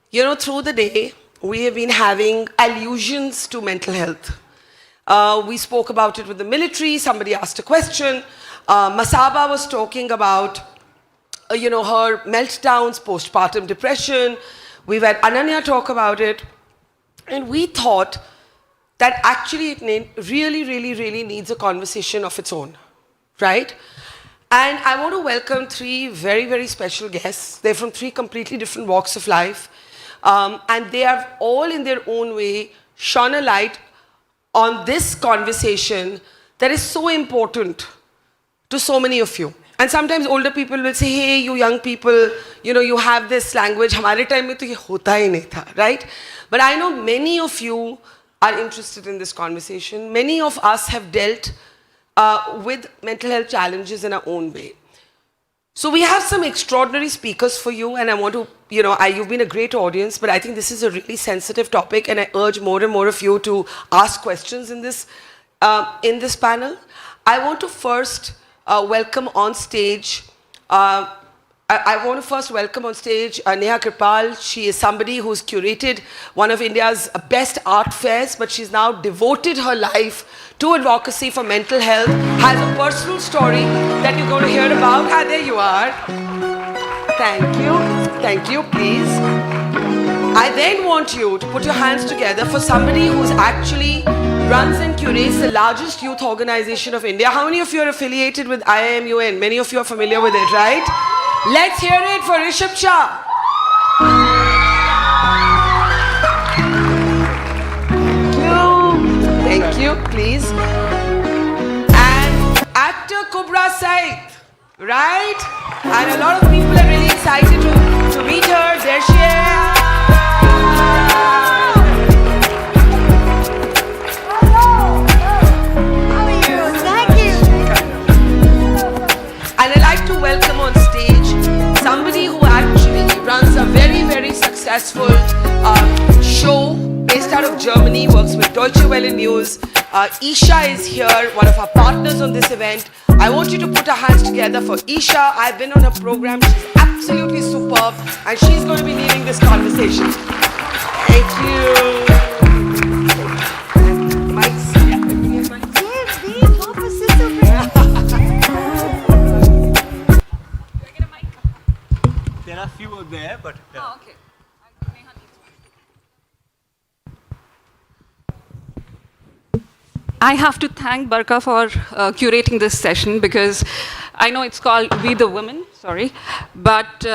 You know, through the day, we have been having allusions to mental health. We spoke about it with the military, somebody asked a question. Masaba was talking about, her meltdowns, postpartum depression. We've had Ananya talk about it. And we thought that actually it really needs a conversation of its own, right? And I want to welcome three very special guests. They're from three completely different walks of life. And they have all in their own way shone a light on this conversation that is so important to so many of you. And sometimes older people will say, hey, you young people, you have this language. Hamare time mein to ye hota hi nahi tha, right? But I know many of you are interested in this conversation. Many of us have dealt with mental health challenges in our own way. So we have some extraordinary speakers for you, and I want to, you've been a great audience, but I think this is a really sensitive topic, and I urge more and more of you to ask questions in this panel. I want to first welcome on stage, Neha Kirpal. She is somebody who's curated one of India's best art fairs, but she's now devoted her life to advocacy for mental health, has a personal story that you're going to hear about. Ah, there you are. Thank you, please. I then want you to put your hands together for somebody who's actually runs and curates the largest youth organization of India. How many of you are affiliated with IIMUN? Many of you are familiar with it, right? Let's hear it for Rishabh Shah. Thank you, please. And actor Kubbra Sait, right? And a lot of people are really excited to meet her. There she is. Hello. How are you? Thank you. And I'd like to welcome on stage somebody who actually runs a very successful show based out of Germany, works with Deutsche Welle News. Isha is here, one of our partners on this event. I want you to put our hands together for Isha. I've been on her program. She's absolutely superb, and she's going to be leading this conversation. Thank you. There are few there, but... Oh, okay. Neha needs one. I have to thank Barkha for curating this session, because I know it's called We the Women, but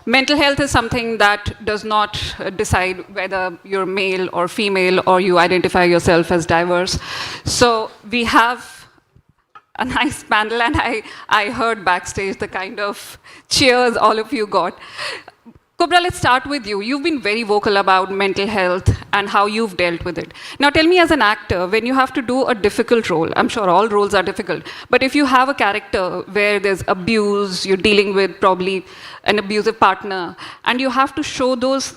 mental health is something that does not decide whether you're male or female or you identify yourself as diverse. So we have a nice panel, and I heard backstage the kind of cheers all of you got. Kubbra, let's start with you. You've been very vocal about mental health and how you've dealt with it. Now tell me, as an actor, when you have to do a difficult role, I'm sure all roles are difficult, but if you have a character where there's abuse, you're dealing with probably an abusive partner, and you have to show those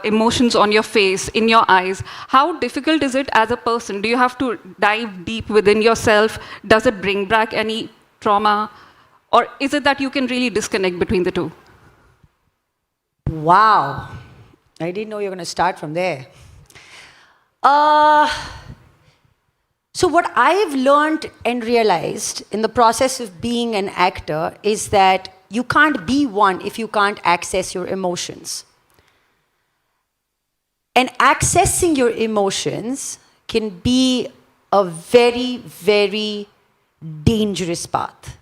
emotions on your face, in your eyes, how difficult is it as a person? Do you have to dive deep within yourself? Does it bring back any trauma? Or is it that you can really disconnect between the two? Wow. I didn't know you were going to start from there. So what I've learned and realized in the process of being an actor is that you can't be one if you can't access your emotions. And accessing your emotions can be a very dangerous path.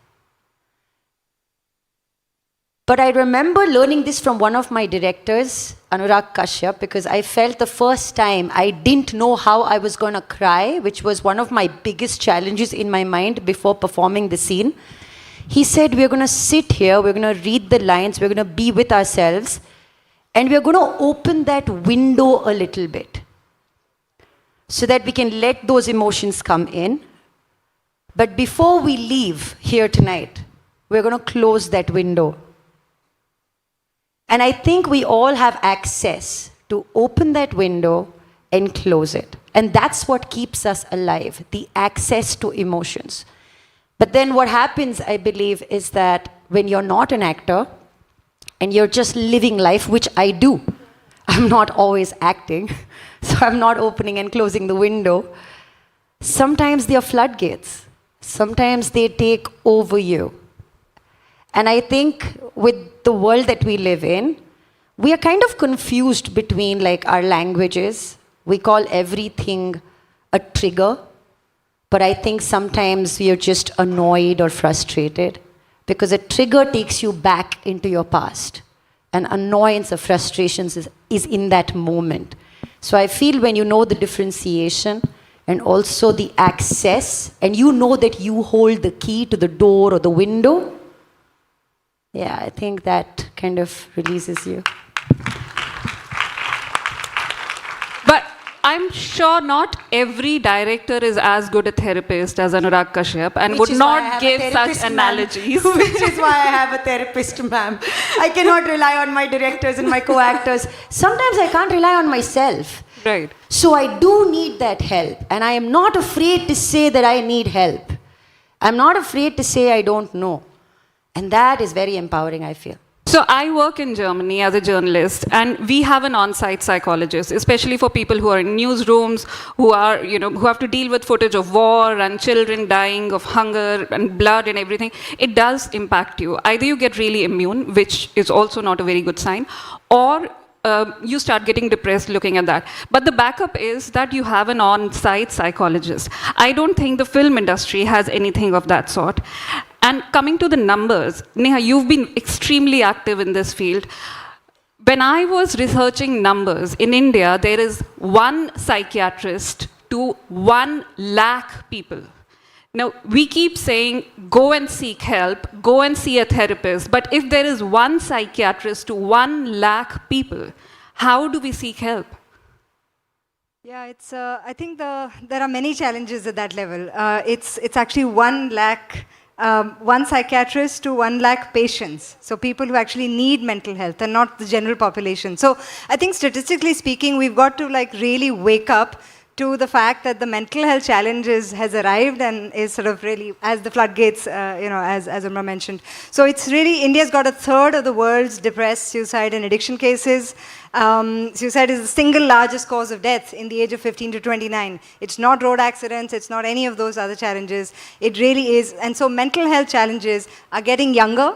But I remember learning this from one of my directors, Kashyap, because I felt the first time I didn't know how I was going to cry, which was one of my biggest challenges in my mind before performing the scene. He said, we're going to sit here, we're going to read the lines, we're going to be with ourselves, and we're going to open that window a little bit so that we can let those emotions come in. But before we leave here tonight, we're going to close that window. And I think we all have access to open that window and close it. And that's what keeps us alive, the access to emotions. But then what happens, I believe, is that when you're not an actor and you're just living life, which I do, I'm not always acting, so I'm not opening and closing the window. Sometimes they are floodgates. Sometimes they take over you. And I think with the world that we live in, we are kind of confused between like our languages. We call everything a trigger, but I think sometimes we are just annoyed or frustrated because a trigger takes you back into your past. And annoyance or frustrations is in that moment. So I feel when you know the differentiation and also the access, and you know that you hold the key to the door or the window, yeah, I think that kind of releases you. But I'm sure not every director is as good a therapist as Anurag Kashyap and would not give such analogies. Which is why I have a therapist, ma'am. I cannot rely on my directors and my co-actors. Sometimes I can't rely on myself. Right. So I do need that help. And I am not afraid to say that I need help. I'm not afraid to say I don't know. And that is very empowering, I feel. So I work in Germany as a journalist, and we have an on-site psychologist, especially for people who are in newsrooms, who are, who have to deal with footage of war and children dying of hunger and blood and everything. It does impact you. Either you get really immune, which is also not a very good sign, or you start getting depressed looking at that. But the backup is that you have an on-site psychologist. I don't think the film industry has anything of that sort. And coming to the numbers, Neha, you've been extremely active in this field. When I was researching numbers, in India, there is 1 psychiatrist to 1 lakh people. Now, we keep saying, go and seek help, go and see a therapist, but if there is 1 psychiatrist to 1 lakh people, how do we seek help? Yeah, it's. I think there are many challenges at that level. It's actually 1 lakh, 1 psychiatrist to 1 lakh patients. So people who actually need mental health and not the general population. So I think statistically speaking, we've got to like really wake up to the fact that the mental health challenges has arrived and is sort of really, as the floodgates, as Umra mentioned. So it's really, India's got 1/3 of the world's depressed, suicide and addiction cases. Suicide is the single largest cause of death in the age of 15 to 29. It's not road accidents, it's not any of those other challenges. It really is. And so mental health challenges are getting younger.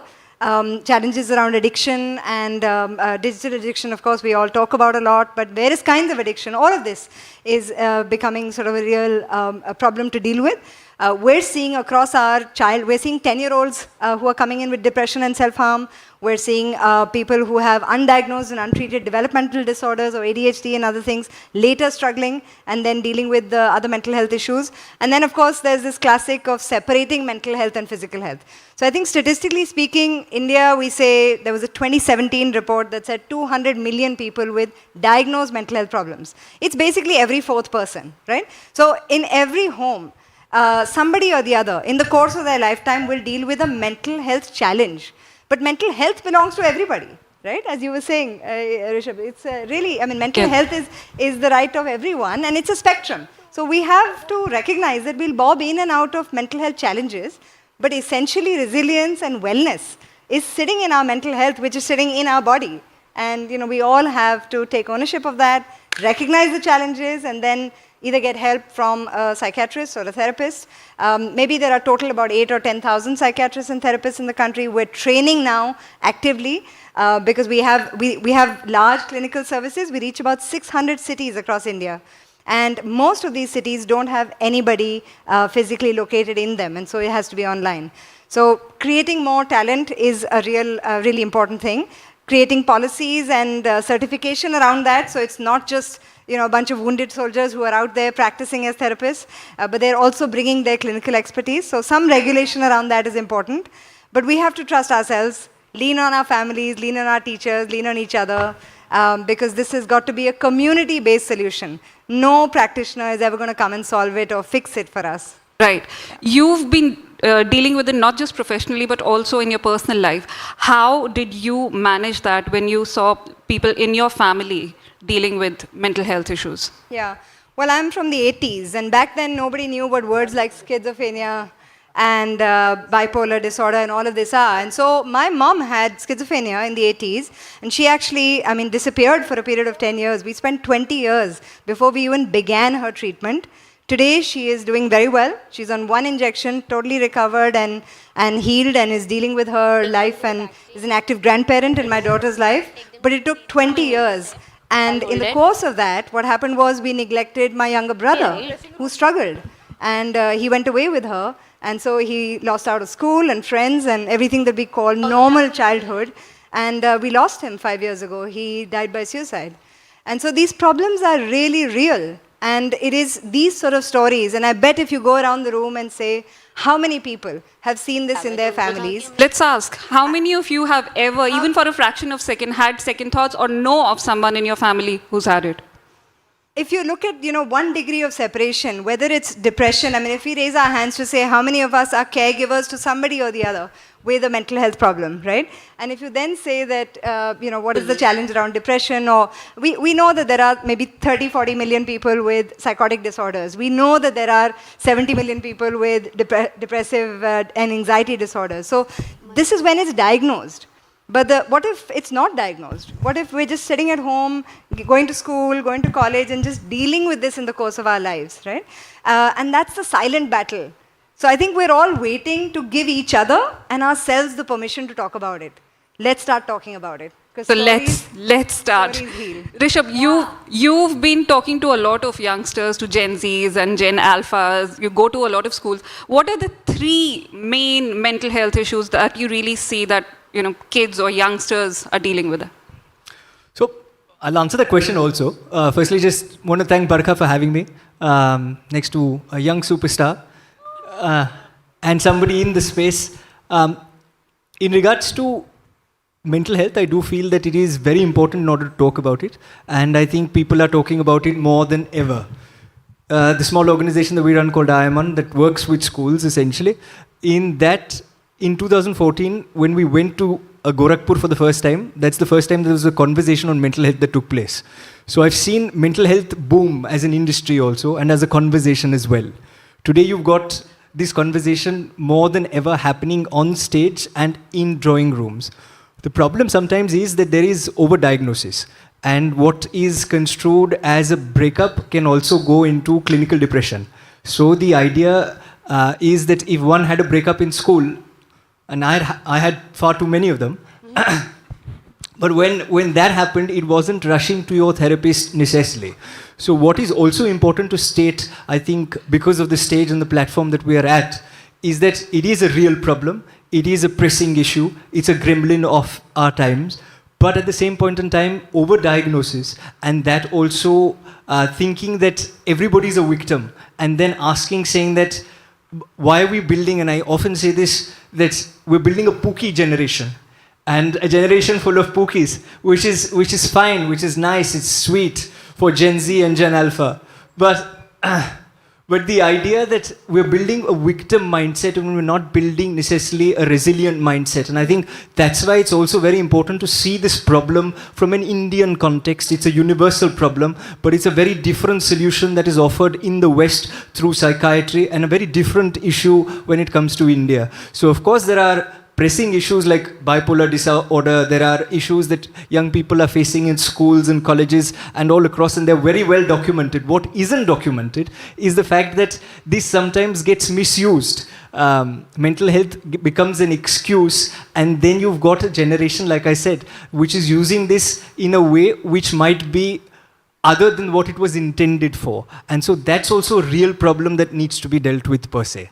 Challenges around addiction and digital addiction, of course, we all talk about a lot, but various kinds of addiction, all of this is becoming sort of a real a problem to deal with. We're seeing across our we're seeing 10-year-olds who are coming in with depression and self-harm. We're seeing people who have undiagnosed and untreated developmental disorders or ADHD and other things later struggling and then dealing with the other mental health issues. And then, of course, there's this classic of separating mental health and physical health. So I think statistically speaking, India, we say there was a 2017 report that said 200 million people with diagnosed mental health problems. It's basically every 4th person, right? So in every home, somebody or the other in the course of their lifetime will deal with a mental health challenge. But mental health belongs to everybody, right? As you were saying, Rishabh, it's really, I mean, mental health is the right of everyone, and it's a spectrum. So we have to recognize that we'll bob in and out of mental health challenges, but essentially resilience and wellness is sitting in our mental health, which is sitting in our body. And, we all have to take ownership of that, recognize the challenges, and then either get help from a psychiatrist or a therapist. Maybe there are total about 8 or 10,000 psychiatrists and therapists in the country. We're training now actively because we have large clinical services. We reach about 600 cities across India. And most of these cities don't have anybody physically located in them, and so it has to be online. So creating more talent is a really important thing. Creating policies and certification around that, so it's not just a bunch of wounded soldiers who are out there practicing as therapists, but they're also bringing their clinical expertise. So some regulation around that is important. But we have to trust ourselves, lean on our families, lean on our teachers, lean on each other, because this has got to be a community-based solution. No practitioner is ever going to come and solve it or fix it for us. Right. You've been dealing with it not just professionally, but also in your personal life. How did you manage that when you saw people in your family dealing with mental health issues? Yeah. Well, I'm from the 80s, and back then nobody knew what words like schizophrenia and bipolar disorder and all of this are. And so my mom had schizophrenia in the 80s, and she actually, disappeared for a period of 10 years. We spent 20 years before we even began her treatment. Today, she is doing very well. She's on one injection, totally recovered and healed, and is dealing with her life and is an active grandparent in my daughter's life. But it took 20 years. And in the course of that, what happened was we neglected my younger brother, who struggled. And he went away with her. And so he lost out of school and friends and everything that we call normal childhood. And we lost him 5 years ago. He died by suicide. And so these problems are really real. And it is these sort of stories. And I bet if you go around the room and say, how many people have seen this in their families? Let's ask, how many of you have ever, even for a fraction of a second, had second thoughts or know of someone in your family who's had it? If you look at, 1 degree of separation, whether it's depression, if we raise our hands to say how many of us are caregivers to somebody or the other with a mental health problem, right? And if you then say that, what is the challenge around depression, or we know that there are maybe 30, 40 million people with psychotic disorders. We know that there are 70 million people with depressive and anxiety disorders. So this is when it's diagnosed. But what if it's not diagnosed? What if we're just sitting at home, going to school, going to college, and just dealing with this in the course of our lives, right? And that's the silent battle. So I think we're all waiting to give each other and ourselves the permission to talk about it. Let's start talking about it. So let's start. Rishabh, you've been talking to a lot of youngsters, to Gen Zs and Gen Alphas. You go to a lot of schools. What are the 3 main mental health issues that you really see that kids or youngsters are dealing with? So I'll answer the question also. Firstly, just want to thank Barkha for having me next to a young superstar and somebody in the space. In regards to mental health, I do feel that it is very important in order to talk about it, and I think people are talking about it more than ever. The small organization that we run called IMON that works with schools essentially, in 2014, when we went to Gorakhpur for the first time, that's the first time there was a conversation on mental health that took place. So I've seen mental health boom as an industry also, and as a conversation as well. Today you've got this conversation more than ever happening on stage and in drawing rooms. The problem sometimes is that there is overdiagnosis, and what is construed as a breakup can also go into clinical depression. So the idea is that if one had a breakup in school, and I had far too many of them. But when that happened, it wasn't rushing to your therapist necessarily. So what is also important to state, I think, because of the stage and the platform that we are at, is that it is a real problem. It is a pressing issue. It's a gremlin of our times. But at the same point in time, overdiagnosis, and that also thinking that everybody is a victim, and then saying that, why are we building, and I often say this, that we're building a Pookie generation, and a generation full of Pookies, which is fine, which is nice, it's sweet for Gen Z and Gen Alpha. But the idea that we're building a victim mindset and we're not building necessarily a resilient mindset. And I think that's why it's also very important to see this problem from an Indian context. It's a universal problem, but it's a very different solution that is offered in the West through psychiatry, and a very different issue when it comes to India. So of course there are pressing issues like bipolar disorder. There are issues that young people are facing in schools and colleges and all across, and they're very well documented. What isn't documented is the fact that this sometimes gets misused. Mental health becomes an excuse, and then you've got a generation, like I said, which is using this in a way which might be other than what it was intended for. And so that's also a real problem that needs to be dealt with per se.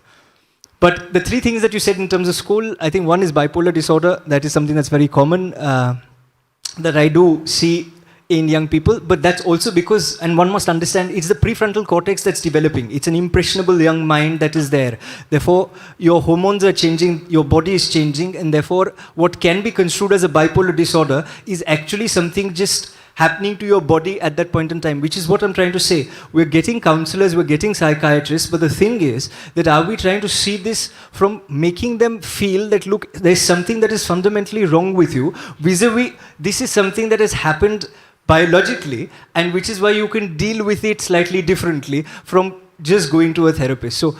But the 3 things that you said in terms of school, I think one is bipolar disorder. That is something that's very common that I do see in young people. But that's also because, and one must understand, it's the prefrontal cortex that's developing. It's an impressionable young mind that is there. Therefore, your hormones are changing, your body is changing, and therefore, what can be construed as a bipolar disorder is actually something just happening to your body at that point in time, which is what I'm trying to say. We're getting counselors, we're getting psychiatrists, but the thing is that are we trying to see this from making them feel that, look, there's something that is fundamentally wrong with you, vis-a-vis this is something that has happened biologically, and which is why you can deal with it slightly differently from just going to a therapist. So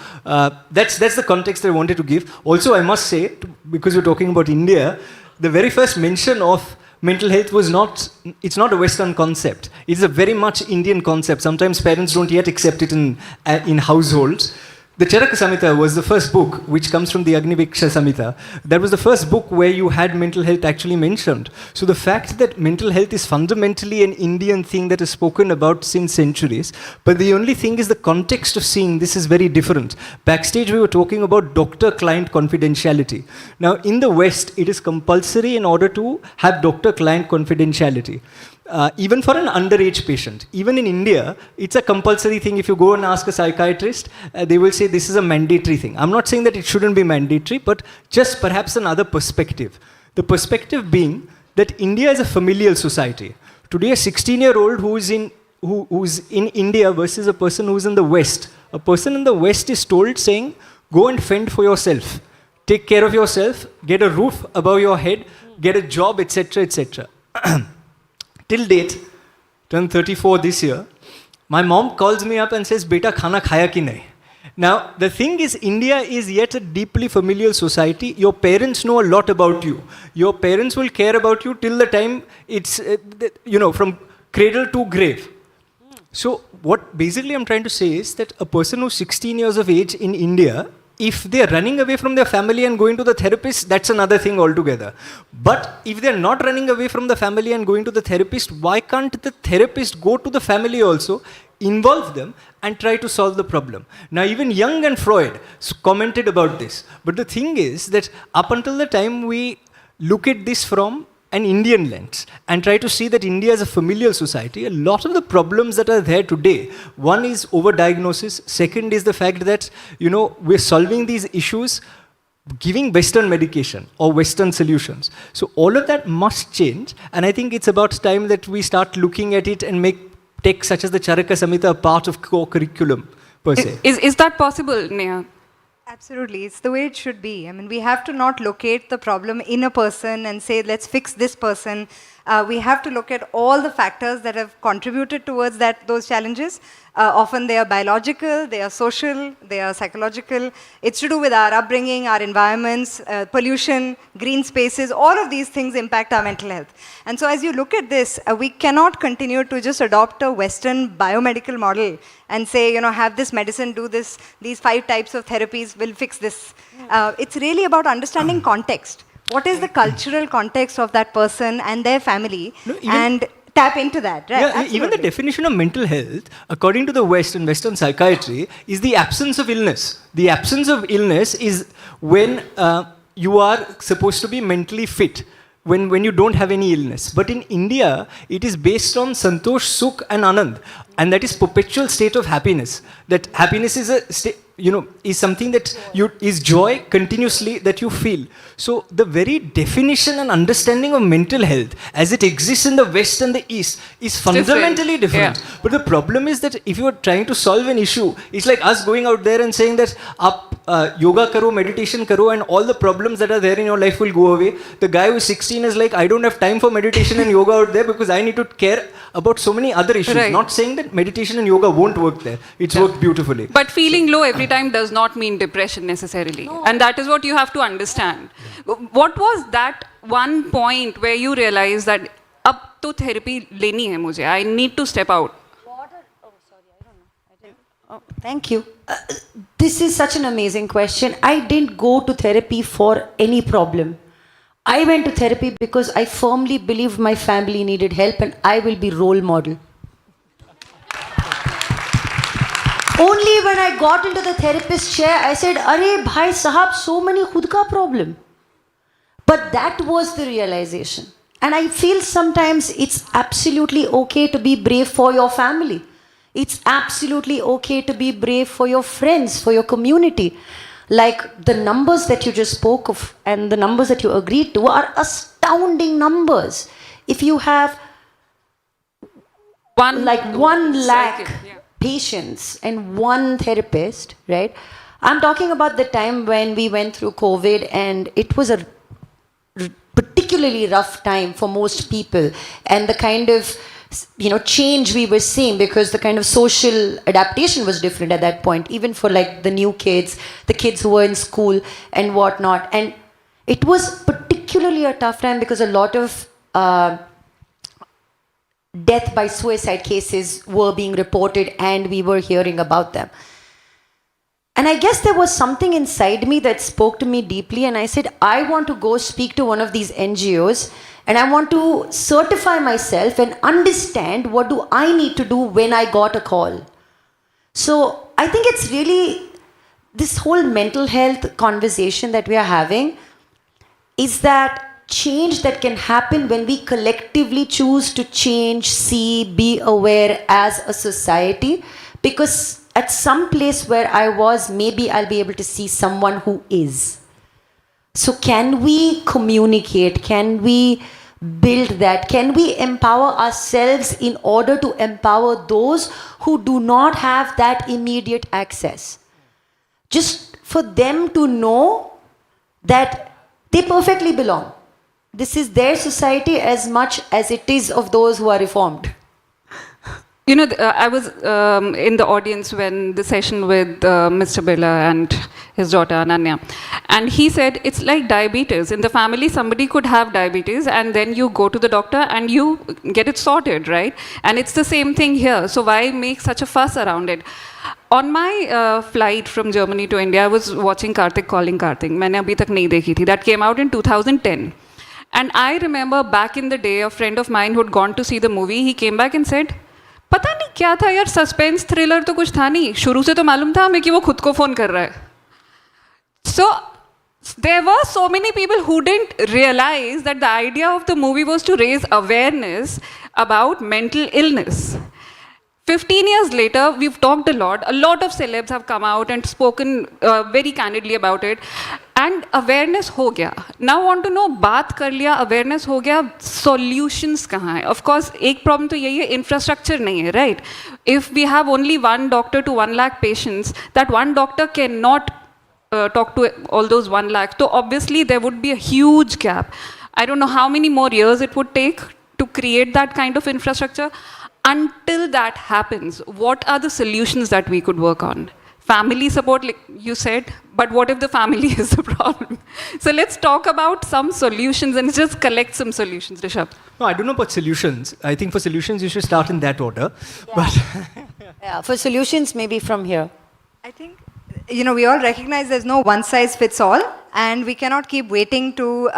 that's the context that I wanted to give. Also, I must say, because we're talking about India, the very first mention of mental health it's not a Western concept. It's a very much Indian concept. Sometimes parents don't yet accept it in households. The Charaka Samhita was the first book, which comes from the Agniviksha Samhita. That was the first book where you had mental health actually mentioned. So the fact that mental health is fundamentally an Indian thing that is spoken about since centuries, but the only thing is the context of seeing this is very different. Backstage we were talking about doctor-client confidentiality. Now in the West, it is compulsory in order to have doctor-client confidentiality. Even for an underage patient. Even in India, it's a compulsory thing. If you go and ask a psychiatrist, they will say this is a mandatory thing. I'm not saying that it shouldn't be mandatory, but just perhaps another perspective. The perspective being that India is a familial society. Today, a 16-year-old who's in India versus a person who's in the West. A person in the West is told saying, go and fend for yourself. Take care of yourself, get a roof above your head, get a job, etc., etc. Till date, turned 34 this year, my mom calls me up and says, Beta, khana khaya ki nahi? Now, the thing is, India is yet a deeply familial society. Your parents know a lot about you. Your parents will care about you till the time it's, from cradle to grave. So, what basically I'm trying to say is that a person who's 16 years of age in India, if they're running away from their family and going to the therapist, that's another thing altogether. But if they're not running away from the family and going to the therapist, why can't the therapist go to the family also, involve them and try to solve the problem? Now even Jung and Freud commented about this. But the thing is that up until the time we look at this from an Indian lens and try to see that India is a familial society, a lot of the problems that are there today, one is overdiagnosis, second is the fact that, we're solving these issues giving Western medication or Western solutions. So all of that must change, and I think it's about time that we start looking at it and make texts such as the Charaka Samhita a part of core curriculum per se. Is that possible, Neha? Absolutely. It's the way it should be. I mean, we have to not locate the problem in a person and say, let's fix this person. We have to look at all the factors that have contributed towards those challenges. Often they are biological, they are social, they are psychological. It's to do with our upbringing, our environments, pollution, green spaces. All of these things impact our mental health. And so as you look at this, we cannot continue to just adopt a Western biomedical model and say, have this medicine, do this, these 5 types of therapies will fix this. It's really about understanding context. What is the cultural context of that person and their family, and tap into that, right? Yeah, even the definition of mental health, according to the West and Western psychiatry, is the absence of illness. The absence of illness is when you are supposed to be mentally fit, when you don't have any illness. But in India, it is based on Santosh, Sukh and Anand, and that is perpetual state of happiness. That happiness is a is something that is joy continuously that you feel. So the very definition and understanding of mental health as it exists in the West and the East is fundamentally different. Yeah. But the problem is that if you are trying to solve an issue, it's like us going out there and saying that yoga karo, meditation karo, and all the problems that are there in your life will go away. The guy who's 16 is like, I don't have time for meditation and yoga out there because I need to care about so many other issues. Right. Not saying that meditation and yoga won't work there. It's worked beautifully. But feeling low every time does not mean depression necessarily. No. And that is what you have to understand. What was that one point where you realized that ab to therapy leni hai mujhe, I need to step out? Thank you. This is such an amazing question. I didn't go to therapy for any problem. I went to therapy because I firmly believed my family needed help and I will be role model. Only when I got into the therapist chair, I said, Arey bhai sahab, so many khud ka problem. But that was the realization. And I feel sometimes it's absolutely okay to be brave for your family. It's absolutely okay to be brave for your friends, for your community. Like the numbers that you just spoke of and the numbers that you agreed to are astounding numbers. If you have 1 lakh patients and 1 therapist, right? I'm talking about the time when we went through COVID and it was a particularly rough time for most people, and the kind of change we were seeing, because the kind of social adaptation was different at that point, even for like the new kids, the kids who were in school and whatnot. And it was particularly a tough time because a lot of death by suicide cases were being reported and we were hearing about them. And I guess there was something inside me that spoke to me deeply, and I said, I want to go speak to one of these NGOs and I want to certify myself and understand what do I need to do when I got a call. So I think it's really this whole mental health conversation that we are having is that change that can happen when we collectively choose to change, see, be aware as a society. Because at some place where I was, maybe I'll be able to see someone who is. So can we communicate? Can we build that? Can we empower ourselves in order to empower those who do not have that immediate access? Just for them to know that they perfectly belong. This is their society as much as it is of those who are reformed. You know, I was in the audience when the session with Mr. Birla and his daughter Ananya, and he said it's like diabetes. In the family, somebody could have diabetes, and then you go to the doctor and you get it sorted, right? And it's the same thing here. So why make such a fuss around it? On my flight from Germany to India, I was watching Kartik Calling Kartik. मैंने अभी तक नहीं देखी थी. That came out in 2010. And I remember back in the day, a friend of mine who had gone to see the movie, he came back and said, पता नहीं क्या था यार, सस्पेंस थ्रिलर तो कुछ था नहीं, शुरू से तो मालूम था हमें कि वो खुद को फोन कर रहा है. So there were so many people who didn't realize that the idea of the movie was to raise awareness about mental illness. 15 years later, we've talked a lot. A lot of celebs have come out and spoken very candidly about it. And awareness हो गया. Now I want to know, बात कर लिया, awareness हो गया, solutions कहाँ हैं? Of course, एक problem तो यही है, infrastructure नहीं है, right? If we have only one doctor to 1 lakh patients, that one doctor cannot talk to all those 1 lakh. So obviously there would be a huge gap. I don't know how many more years it would take to create that kind of infrastructure. Until that happens, what are the solutions that we could work on? Family support, like you said, but what if the family is the problem? So let's talk about some solutions and just collect some solutions, Rishabh. No, I don't know about solutions. I think for solutions, you should start in that order. Yeah. But Yeah, for solutions, maybe from here. I think, we all recognize there's no one size fits all, and we cannot keep waiting to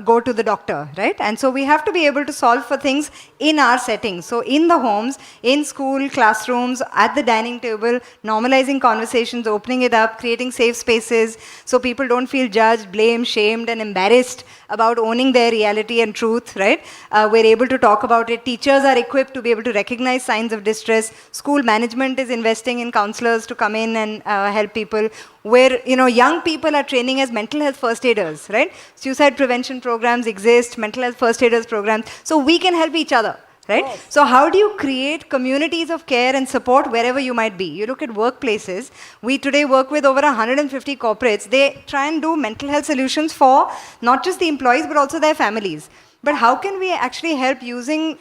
go to the doctor, right? And so we have to be able to solve for things in our settings. So in the homes, in school, classrooms, at the dining table, normalizing conversations, opening it up, creating safe spaces so people don't feel judged, blamed, shamed, and embarrassed about owning their reality and truth, right? We're able to talk about it. Teachers are equipped to be able to recognize signs of distress. School management is investing in counselors to come in and help people. Where, young people are training as mental health first aiders, right? Suicide prevention programs exist, mental health first aiders programs. So we can help each other, right? Yes. So how do you create communities of care and support wherever you might be? You look at workplaces. We today work with over 150 corporates. They try and do mental health solutions for not just the employees, but also their families. But how can we actually help using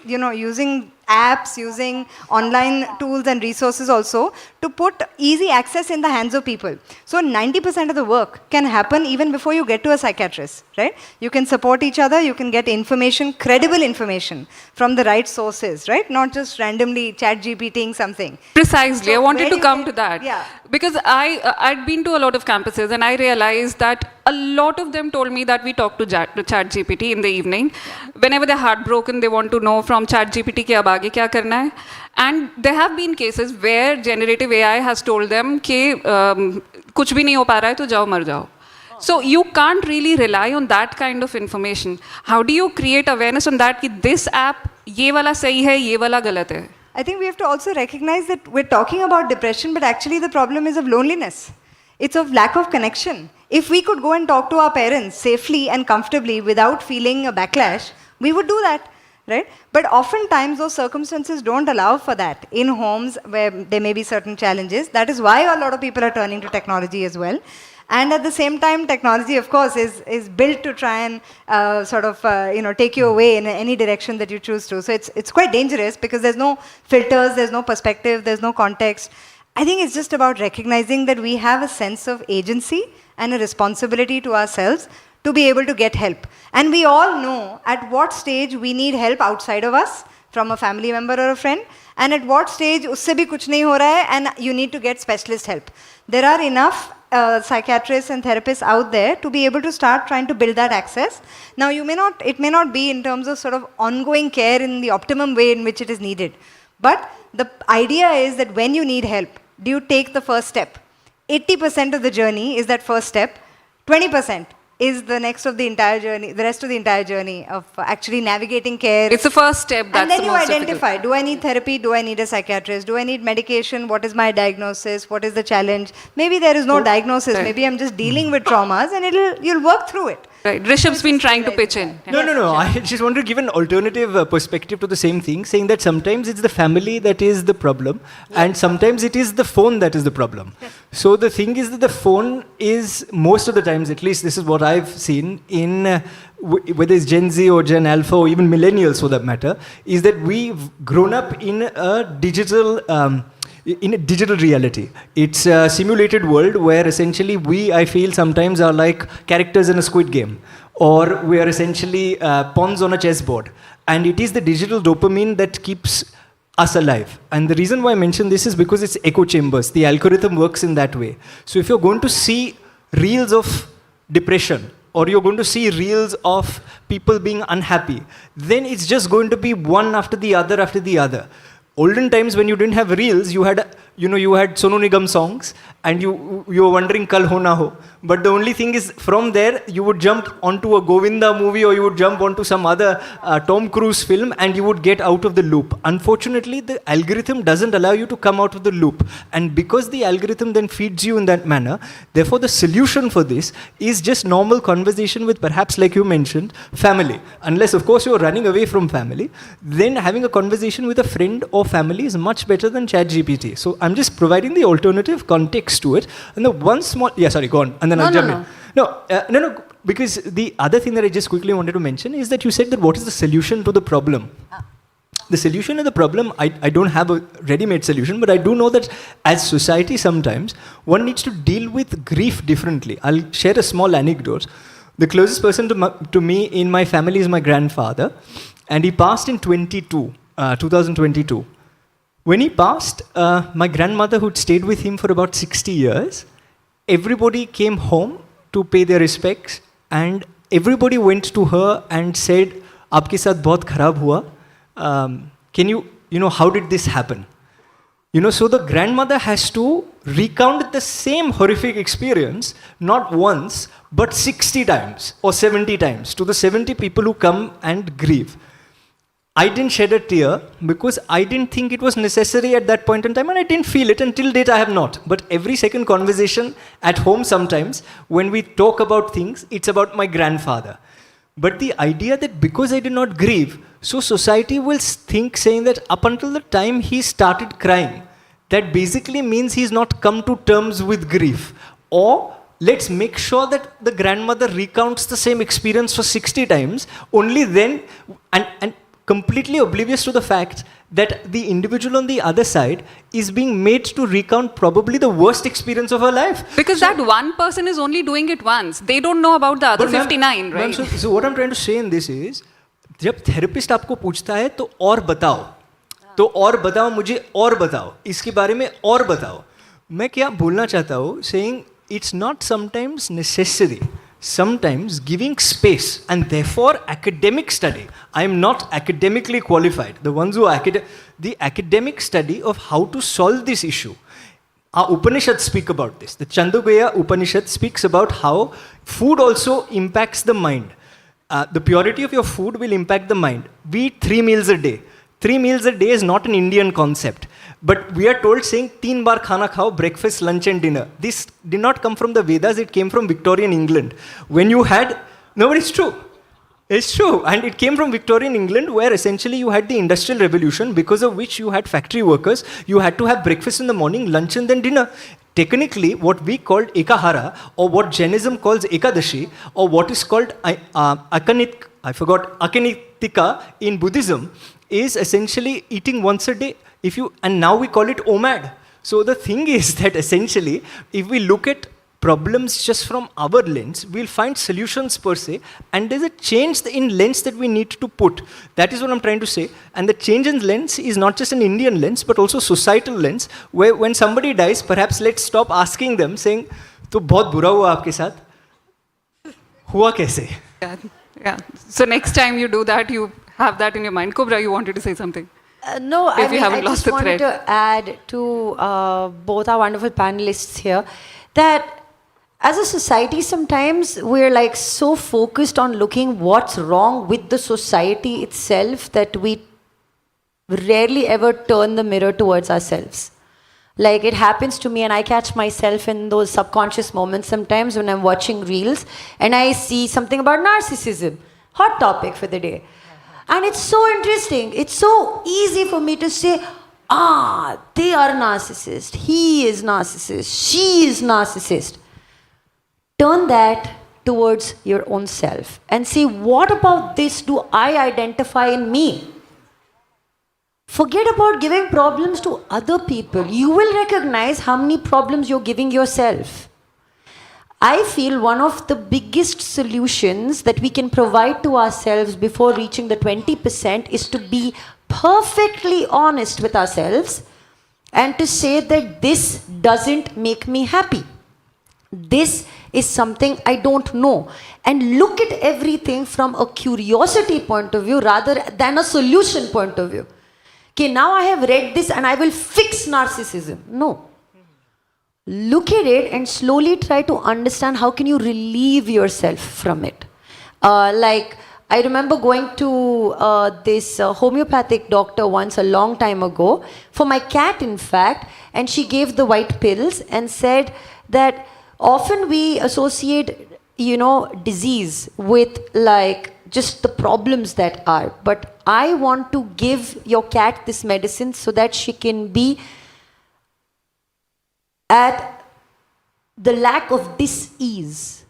apps, using online tools and resources also to put easy access in the hands of people? So 90% of the work can happen even before you get to a psychiatrist, right? You can support each other, you can get information, credible information from the right sources, right? Not just randomly chat GPTing something. Precisely, So I wanted to come to that. Yeah. Because I'd been to a lot of campuses and I realized that a lot of them told me that we talk to chat GPT in the evening. Yeah. Whenever they're heartbroken, they want to know from chat GPT कि अब आगे क्या करना है. And there have been cases where generative AI has told them कि कुछ भी नहीं हो पा रहा है तो जाओ मर जाओ. So you can't really rely on that kind of information. How do you create awareness on that कि this app ये वाला सही है, ये वाला गलत है? I think we have to also recognize that we're talking about depression, but actually the problem is of loneliness. It's of lack of connection. If we could go and talk to our parents safely and comfortably without feeling a backlash, we would do that, right? But oftentimes those circumstances don't allow for that. In homes where there may be certain challenges, that is why a lot of people are turning to technology as well. And at the same time, technology, of course, is built to try and take you away in any direction that you choose to. So it's quite dangerous because there's no filters, there's no perspective, there's no context. I think it's just about recognizing that we have a sense of agency and a responsibility to ourselves to be able to get help. And we all know at what stage we need help outside of us, from a family member or a friend, and at what stage usse bhi kuch nahi ho raha hai and you need to get specialist help. There are enough psychiatrists and therapists out there to be able to start trying to build that access. Now, it may not be in terms of sort of ongoing care in the optimum way in which it is needed. But the idea is that when you need help, do you take the first step? 80% of the journey is that first step. 20% is the rest of the entire journey of actually navigating care. It's the first step. That's and then the you most identify, difficult. do I need therapy? Do I need a psychiatrist? Do I need medication? What is my diagnosis? What is the challenge? Maybe there is no diagnosis. Right. Maybe I'm just dealing with traumas and you'll work through it. Right. Rishabh's been trying to pitch in. No. I just want to give an alternative perspective to the same thing, saying that sometimes it's the family that is the problem, and sometimes it is the phone that is the problem. So the thing is that the phone is, most of the times, at least this is what I've seen in whether it's Gen Z or Gen Alpha or even millennials for that matter, is that we've grown up in a digital reality. It's a simulated world where essentially I feel sometimes are like characters in a Squid Game, or we are essentially pawns on a chessboard. And it is the digital dopamine that keeps us alive. And the reason why I mention this is because it's echo chambers. The algorithm works in that way. So if you're going to see reels of depression, or you're going to see reels of people being unhappy, then it's just going to be one after the other after the other. Olden times when you didn't have reels, you had Sonu Nigam songs, and you were wondering Kal Ho Na Ho. But the only thing is, from there you would jump onto a Govinda movie, or you would jump onto some other Tom Cruise film, and you would get out of the loop. Unfortunately, the algorithm doesn't allow you to come out of the loop, and because the algorithm then feeds you in that manner, therefore the solution for this is just normal conversation with, perhaps like you mentioned, family. Unless of course you're running away from family, then having a conversation with a friend or family is much better than ChatGPT. So I'm just providing the alternative context to it. And the one small, go on, and then I'll jump in. No, because the other thing that I just quickly wanted to mention is that you said that what is the solution to the problem? The solution to the problem, I don't have a ready-made solution, but I do know that as society sometimes, one needs to deal with grief differently. I'll share a small anecdote. The closest person to me in my family is my grandfather, and he passed in 2022. When he passed, my grandmother, who'd stayed with him for about 60 years, everybody came home to pay their respects, and everybody went to her and said, "Aapke saath bahut kharab hua. Can you how did this happen?" So the grandmother has to recount the same horrific experience, not once, but 60 times or 70 times to the 70 people who come and grieve. I didn't shed a tear because I didn't think it was necessary at that point in time, and I didn't feel it until date. I have not. But every second conversation at home sometimes, when we talk about things, it's about my grandfather. But the idea that because I did not grieve, so society will think, saying that up until the time he started crying, that basically means he's not come to terms with grief. Or let's make sure that the grandmother recounts the same experience for 60 times, only then, and completely oblivious to the fact that the individual on the other side is being made to recount probably the worst experience of her life. Because that one person is only doing it once. They don't know about the other 59, right? So what I'm trying to say in this is, जब therapist आपको पूछता है तो और बताओ मुझे और बताओ इसके बारे में और बताओ. मैं क्या बोलना चाहता हूँ, saying it's not sometimes necessary. Sometimes giving space, and therefore academic study. I am not academically qualified. The ones who are the academic study of how to solve this issue. Our Upanishads speak about this. The Chandogya Upanishad speaks about how food also impacts the mind. The purity of your food will impact the mind. We eat 3 meals a day. 3 meals a day is not an Indian concept. But we are told saying 3 baar khana khao, breakfast, lunch and dinner. This did not come from the Vedas, it came from Victorian England. When you had, no, but it's true. It's true. And it came from Victorian England, where essentially you had the Industrial Revolution, because of which you had factory workers. You had to have breakfast in the morning, lunch and then dinner. technically what we called Ekahara, or what Jainism calls Ekadashi, or what is called Akanitika in Buddhism, is essentially eating once a day. And now we call it OMAD. So the thing is that essentially, if we look at problems just from our lens, we'll find solutions per se, and there's a change in lens that we need to put. That is what I'm trying to say. And the change in lens is not just an Indian lens, but also societal lens, where when somebody dies, perhaps let's stop asking them, saying, "To bahut bura hua aapke saath. Hua kaise?" Yeah. So next time you do that, you have that in your mind. Kubbra, you wanted to say something. No, If you haven't I lost just the wanted thread. to add to both our wonderful panelists here that as a society, sometimes we're like so focused on looking what's wrong with the society itself that we rarely ever turn the mirror towards ourselves. Like it happens to me, and I catch myself in those subconscious moments sometimes when I'm watching reels and I see something about narcissism, hot topic for the day. And it's so interesting. It's so easy for me to say, they are narcissist. He is narcissist. She is narcissist. Turn that towards your own self and see, what about this do I identify in me? Forget about giving problems to other people. You will recognize how many problems you're giving yourself. I feel one of the biggest solutions that we can provide to ourselves before reaching the 20% is to be perfectly honest with ourselves and to say that this doesn't make me happy. This is something I don't know. And look at everything from a curiosity point of view rather than a solution point of view. Okay, now I have read this and I will fix narcissism. No. Look at it and slowly try to understand how can you relieve yourself from it. Like, I remember going to this homeopathic doctor once a long time ago, for my cat in fact, and she gave the white pills and said that often we associate, disease with like just the problems that are. But I want to give your cat this medicine so that she can be at the lack of dis-ease.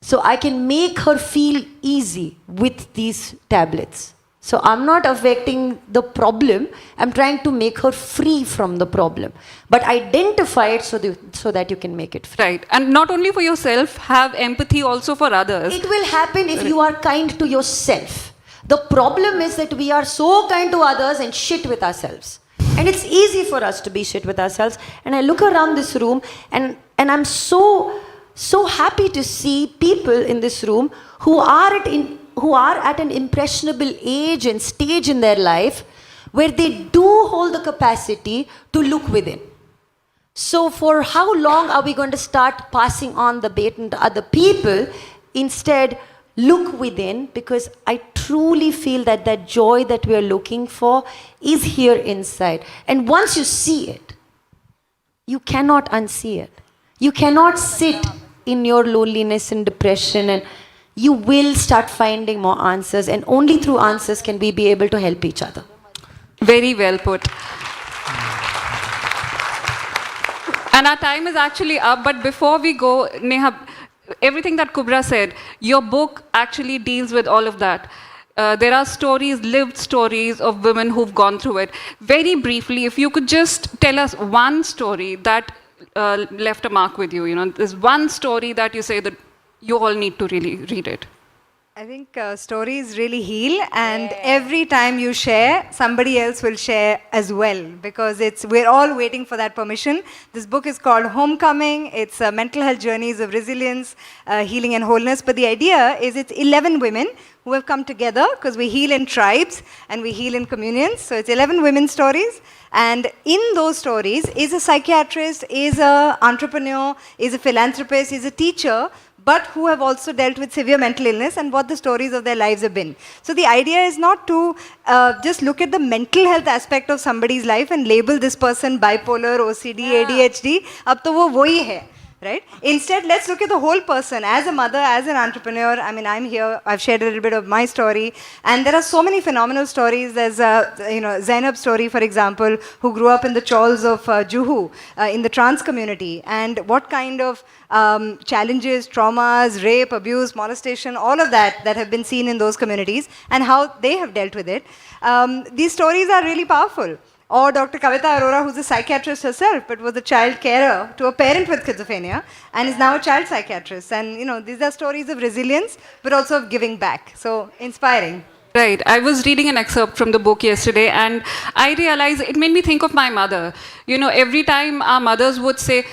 So I can make her feel easy with these tablets. So I'm not affecting the problem, I'm trying to make her free from the problem. But identify it so that you can make it free. Right. And not only for yourself, have empathy also for others. It will happen if you are kind to yourself. The problem is that we are so kind to others and shit with ourselves. And it's easy for us to be shit with ourselves. And I look around this room and I'm so happy to see people in this room who are at an impressionable age and stage in their life where they do hold the capacity to look within. So for how long are we going to start passing on the baton to other people? Instead, look within, because I truly feel that that joy that we are looking for is here inside. And once you see it, you cannot unsee it. You cannot sit in your loneliness and depression, and you will start finding more answers, and only through answers can we be able to help each other. Very well put. And our time is actually up, but before we go, Neha, everything that Kubbra said, your book actually deals with all of that. There are stories, lived stories of women who've gone through it. Very briefly, if you could just tell us one story that left a mark with you, there's one story that you say that you all need to really read it. I think stories really heal, and every time you share, somebody else will share as well, because we're all waiting for that permission. This book is called Homecoming. It's mental health journeys of resilience, healing and wholeness. But the idea is it's 11 women who have come together, because we heal in tribes and we heal in communions. So it's 11 women's stories. And in those stories is a psychiatrist, is an entrepreneur, is a philanthropist, is a teacher, but who have also dealt with severe mental illness and what the stories of their lives have been. So the idea is not to just look at the mental health aspect of somebody's life and label this person bipolar, OCD, ADHD. Ab to wo wohi hai. right? Instead, let's look at the whole person as a mother, as an entrepreneur. I mean, I'm here. I've shared a little bit of my story, and there are so many phenomenal stories. There's Zainab's story, for example, who grew up in the chawls of Juhu in the trans community, and what kind of challenges, traumas, rape, abuse, molestation, all of that have been seen in those communities, and how they have dealt with it. These stories are really powerful. Or Dr. Kavita Arora, who's a psychiatrist herself, but was a child carer to a parent with schizophrenia, and is now a child psychiatrist. And these are stories of resilience, but also of giving back. So inspiring. Right. I was reading an excerpt from the book yesterday, and I realized it made me think of my mother. Every time our mothers would say,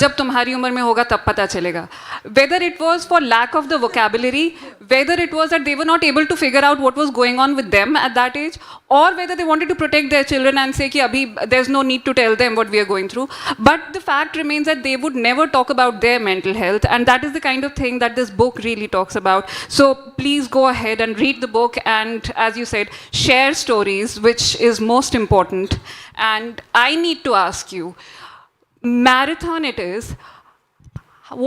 "Jab tumhari umar mein hoga, tab pata chalega." Whether it was for lack of the vocabulary, whether it was that they were not able to figure out what was going on with them at that age, or whether they wanted to protect their children and say, "Ki abhi there's no need to tell them what we are going through." But the fact remains that they would never talk about their mental health, and that is the kind of thing that this book really talks about. So please go ahead and read the book, and as you said, share stories, which is most important. And I need to ask you, marathon it is,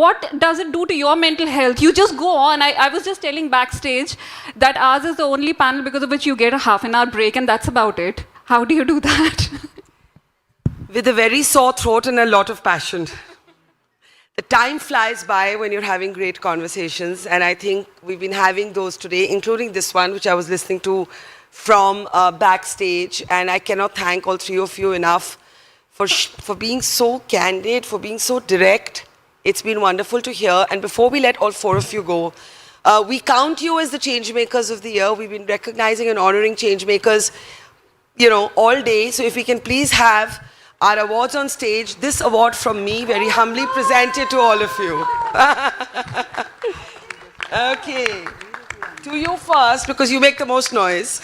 what does it do to your mental health? You just go on. I was just telling backstage that ours is the only panel because of which you get a half-an-hour break, and that's about it. How do you do that? With a very sore throat and a lot of passion. The time flies by when you're having great conversations, and I think we've been having those today, including this one, which I was listening to from backstage, and I cannot thank all three of you enough for being so candid, for being so direct. It's been wonderful to hear. And before we let all four of you go, we count you as the Changemakers of the Year. We've been recognizing and honoring Changemakers, all day. So if we can please have our awards on stage, this award from me, very humbly presented to all of you. Okay. To you first, because you make the most noise.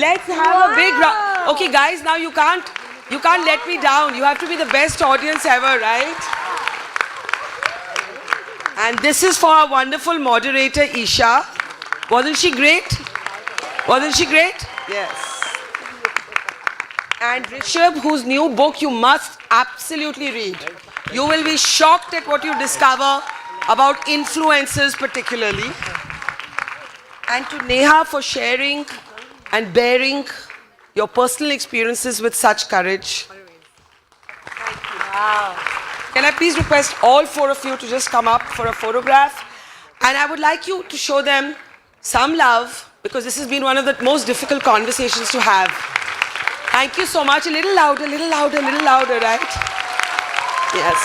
Let's have a big round. Okay, guys, now you can't let me down. You have to be the best audience ever, right? And this is for our wonderful moderator, Isha. Wasn't she great? Wasn't she great? Yes. And Rishabh, whose new book you must absolutely read. You will be shocked at what you discover about influencers particularly. And to Neha for sharing and bearing your personal experiences with such courage. Thank you. Wow. Can I please request all four of you to just come up for a photograph? And I would like you to show them some love, because this has been one of the most difficult conversations to have. Thank you so much. A little louder, right? Yes.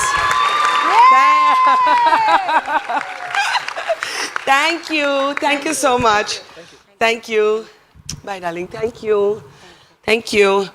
Thank you. Thank you so much. Thank you. Bye, darling. Thank you. Thank you.